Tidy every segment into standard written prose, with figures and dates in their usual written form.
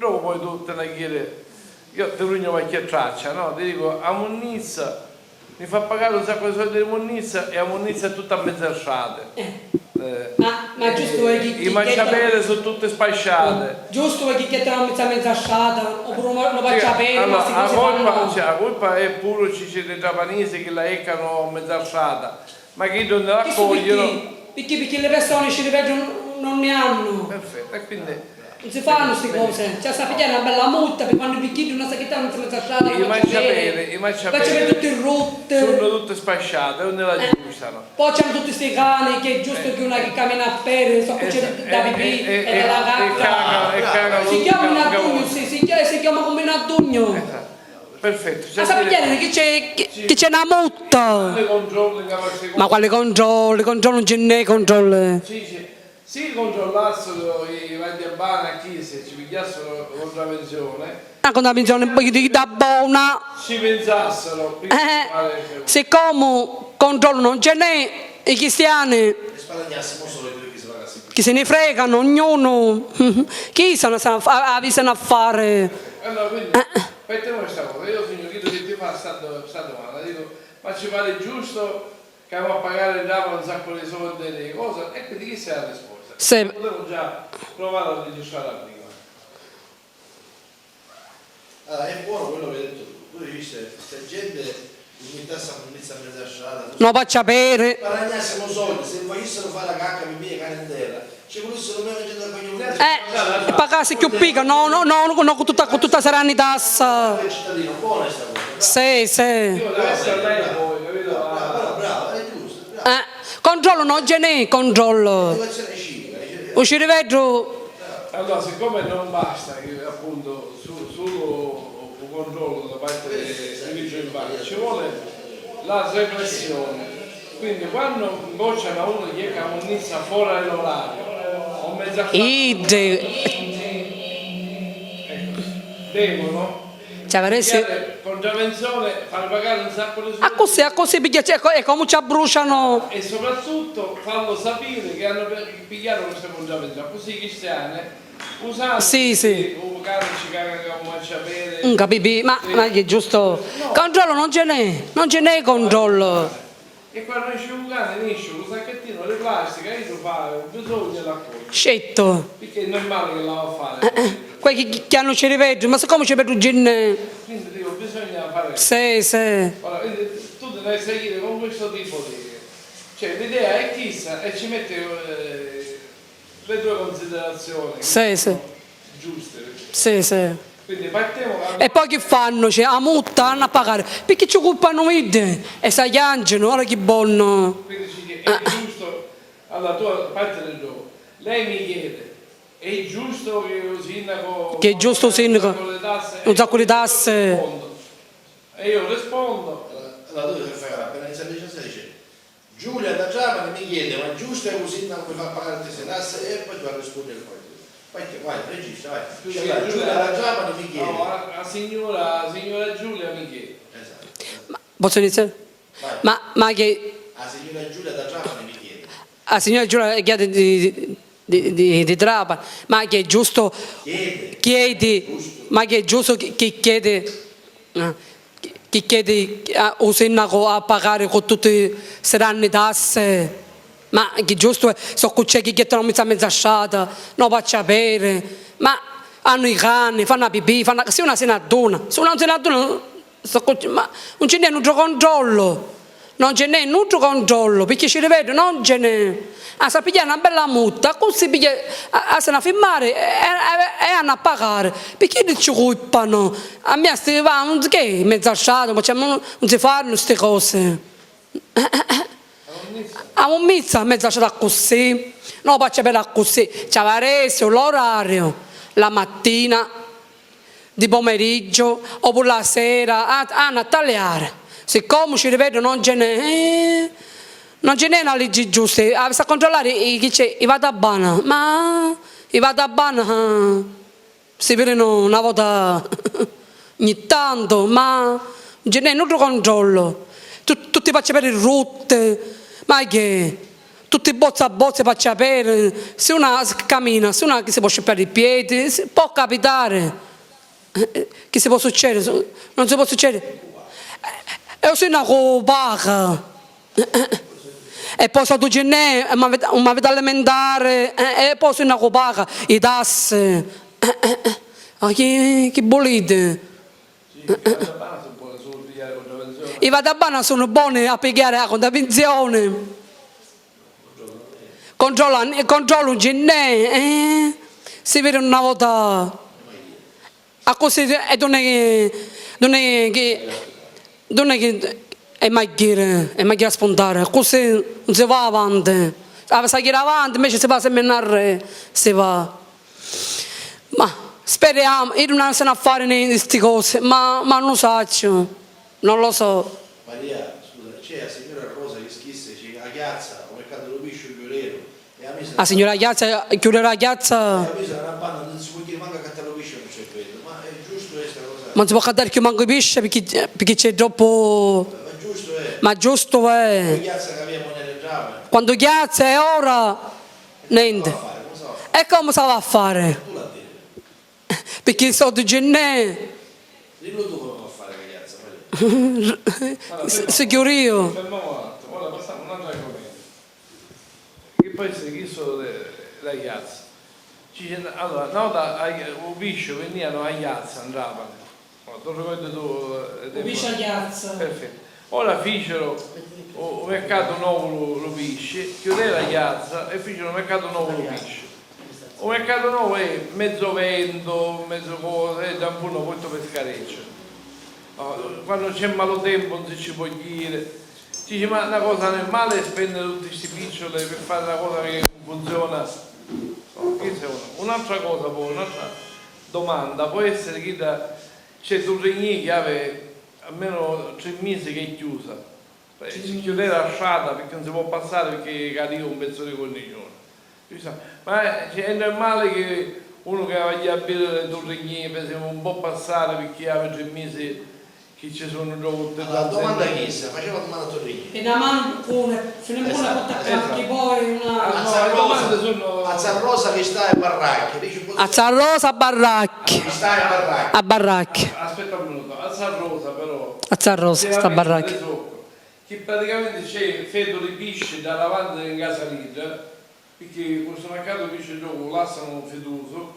però poi tu te la chiedi, io ti rugno qualche traccia, no? Ti dico, a Monnizza mi fa pagare un sacco di soldi di Monnizza e a Monnizza è tutta a mezz'arciate. Ma giusto I marciapiede sono tutte spasciate. Giusto perché che te la mezza asciata, oppure lo marciapiede, allora, ma si fanno... la colpa è pure ci dei giapponesi che la eccano mezz'arciata, ma che non la raccogliono. Perché le persone ci ripetono non ne hanno. Perfetto, e quindi... Non si fanno queste cose, cioè sta pigliando una bella multa per quando picchietti una sacchetta non si mette a strada, i marciapiede tutte rotte, sono tutte spasciate, non la giustano. poi c'hanno tutti questi cani che è giusto che una che cammina a piedi, so che c'è da pipì e dalla cacca, si chiama Natugno, si chiama come Natugno. Perfetto. Ma sapete che c'è una multa? Ma quale controlli? Non ce n'è controlli. Se controllassero i vari urbani a chiesa e ci pigliassero la contravvenzione, la contravvenzione un po' da buona, ci pensassero prima siccome controllo non ce n'è, i cristiani chi se ne fregano, ognuno chi se ne avvisano a fare. Allora quindi per questa cosa io signor chiedo che ti fa sta domanda, dico ma ci pare giusto che andiamo a pagare già un sacco di soldi e di cose, e quindi chi sia la risposta? Potevo già provare a registrare prima. Allora, è buono quello che hai detto tu dici, se gente imitasse a Monnizza a mezza strada, non faccia bere, guadagnassimo soldi, se volessero fare la cacca per mia cane in terra, ci volessero meno gente da bagno pagarsi più picca, no, con tutta serenità. il cittadino, buona questa cosa. Sì. Io deve essere lei poi, capito? Bravo, è giusto. Controllo non ce n'è, controllo. O ci rivedo. Allora, siccome non basta che appunto solo un controllo da parte dei vigili urbani, ci vuole la repressione. Quindi quando bocciano uno che è Monnizza fuori l'orario, o mezz'ora, devono contravvenzione, far pagare un sacco di soldi. A così perché è come ci bruciano. E soprattutto farlo sapere che hanno pigliato questa contravvenzione, così i cristiani usando un cane ci cagano come marciapiede. Non capivi, ma è giusto. No. Controllo non ce n'è controllo. E quando esce un cane esce un sacchettino di plastica e tu fai bisogno dell'accordo. Scetto. Perché è normale che la va a fare. Quelli che hanno ci rivedo, ma siccome ci vedo gente. Quindi dico, bisogna fare. Sì. Ora, tu devi seguire con questo tipo di. Cioè l'idea è chissà e ci mette le tue considerazioni. Giuste. Sì. Quindi partiamo. E poi che fanno? Cioè, a multa hanno a pagare. Perché ci occupano vite? E si piangono, ora che buono. Quindi è giusto. Allora tu parte del gioco. Lei mi chiede. È giusto che il sindaco. Che è giusto il sindaco. Un sacco di tasse. E io rispondo. Allora tu devi fare appena iniziato il 16 dice Giulia da Giappone mi chiede ma è giusto che il sindaco mi fa pagare queste tasse e poi tu vai a rispondere poi. Vai, registra, vai. Giulia da Giappone mi chiede. No, la signora Giulia mi chiede. Esatto. Posso iniziare? Ma che. La signora Giulia da Giappone mi chiede. La signora Giulia chiede di Trapani, ma che è giusto chiede, ma che è giusto che chiede un sindaco a pagare con tutte le tasse, ma che è giusto so c'è chi chiedono mezza asciata, non faccia bere, ma hanno i cani, fanno la pipì, se una se ne aduna, ma non ce n'è un controllo. Non ce n'è un controllo, perché ci rivedo, non ce n'è. Se pigliano una bella multa, così se ne firmare e hanno a pagare. Perché non ci colpano? A me non si che mezzo asciato, ma non si fanno queste cose. A Monnizza mezzo asciato così, non faccio bene così. C'è l'orario, la mattina, di pomeriggio, oppure la sera, hanno a tagliare. Siccome ci rivedo non ce n'è una legge giusta, a controllare chi c'è, i vada bana, ma i vada bana si vedono una volta ogni tanto, ma non ce n'è un controllo, tutti faccio per rotte, ma che tutti bozza a bozza per sapere, se una cammina, se una che si può scippare i piedi, può capitare. Che si può succedere? Non si può succedere. E se una copaca. E poi sotto genè, una vita alimentare, e poi se una copaca, i tasse. Che bolite. I vadabana sono buoni a pigliare la contravvenzione. Controllo genè, si vede una volta a così e non è che è meglio spuntare, così non si va avanti. Si va avanti, invece si va a seminare, si va. Ma speriamo, io non se ne fare di queste cose, ma non so, non lo so. Maria, scusa, c'è la signora Rosa che schisse, c'è la chiazza, ho mercato lo piscio il violero. La signora Chiazza chiuderà la Chiazza. Non si può dire manca che lo piscio non c'è quello, ma è giusto questa cosa. Ma non si può cantare più manco i pesce perché c'è troppo. Ma giusto è. Ma giusto è. La chiazza che abbiamo nelle giave. Quando Chiazza è ora, niente. E come si va a fare? Tu la dire. Perché sotto gennaio. Dillo tu come va a fare la chiazza, Sicuro io. Fermiamo un attimo, ora passiamo a un altro argomento. Che poi si chiesto la piazza. Allora, una volta un biscio venivano a piazza, andavano. Tu ricordi tu? Biscio a Chiazza. Perfetto. Ora fecero un mercato nuovo lo pesce, chiudeva la piazza e fecero un mercato nuovo lo pesce. Un mercato nuovo è mezzo vento, mezzo cosa, è da un po' molto pescareccio. Quando c'è malo tempo non si ci può dire. Dice, ma una cosa normale è spendere tutti questi piccioli per fare una cosa che funziona. Un'altra cosa poi, un'altra domanda può essere che c'è un regno che aveva almeno 3 mesi che è chiusa. Si chiudeva la strada perché non si può passare perché cadeva un pezzo di cornicione. Ma è normale che uno che aveva gli abiti del regno per esempio non può passare perché aveva 3 mesi che ci sono rotte. La domanda è chiesta, faceva la domanda a Torrigno. E da mano fino a una anche poi una. A San Rosa che sta in baracche. A San Rosa a Barracchi. Che sta in baracche. A Barracchi. Aspetta un minuto, a San Rosa però. A San Rosa sta a Barracchi. Che praticamente c'è feddo di pesce da lavanda in casa lì, perché questo mercato di pesce gioco là sono fedoso.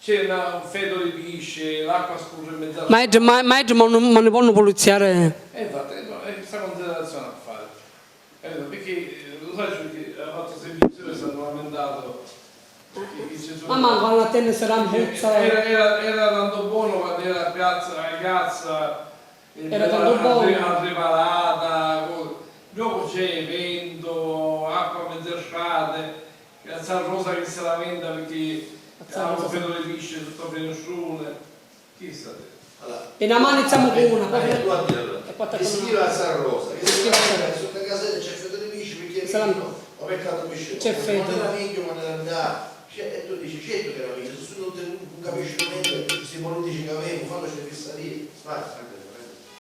C'è un feddo di pesce, l'acqua scura in mezzo a... Ma non ne possono poliziare. Infatti, è questa considerazione a fare. Perché, lo sai, perché ha fatto servizio e si hanno lamentato. Ma quando la tenne sarà in buzza. Era tanto buono quando era a piazza, la ragazza, era tanto buono. Preparata, dopo c'è vento, acqua mezze strade, a San Rosa che se lamenta perché ha un freddo di pesce sotto finestrone, chissà. E una mano iniziamo con una. Che si chiama a San Rosa, che si chiama sotto casa c'è freddo di pesce perché ho mercato pesce. C'è freddo. Non era meglio quando era andato. E tu dici, certo che era meglio, se tu non capisci niente, questi politici che avevo, fallo c'è fissa lì. Vai,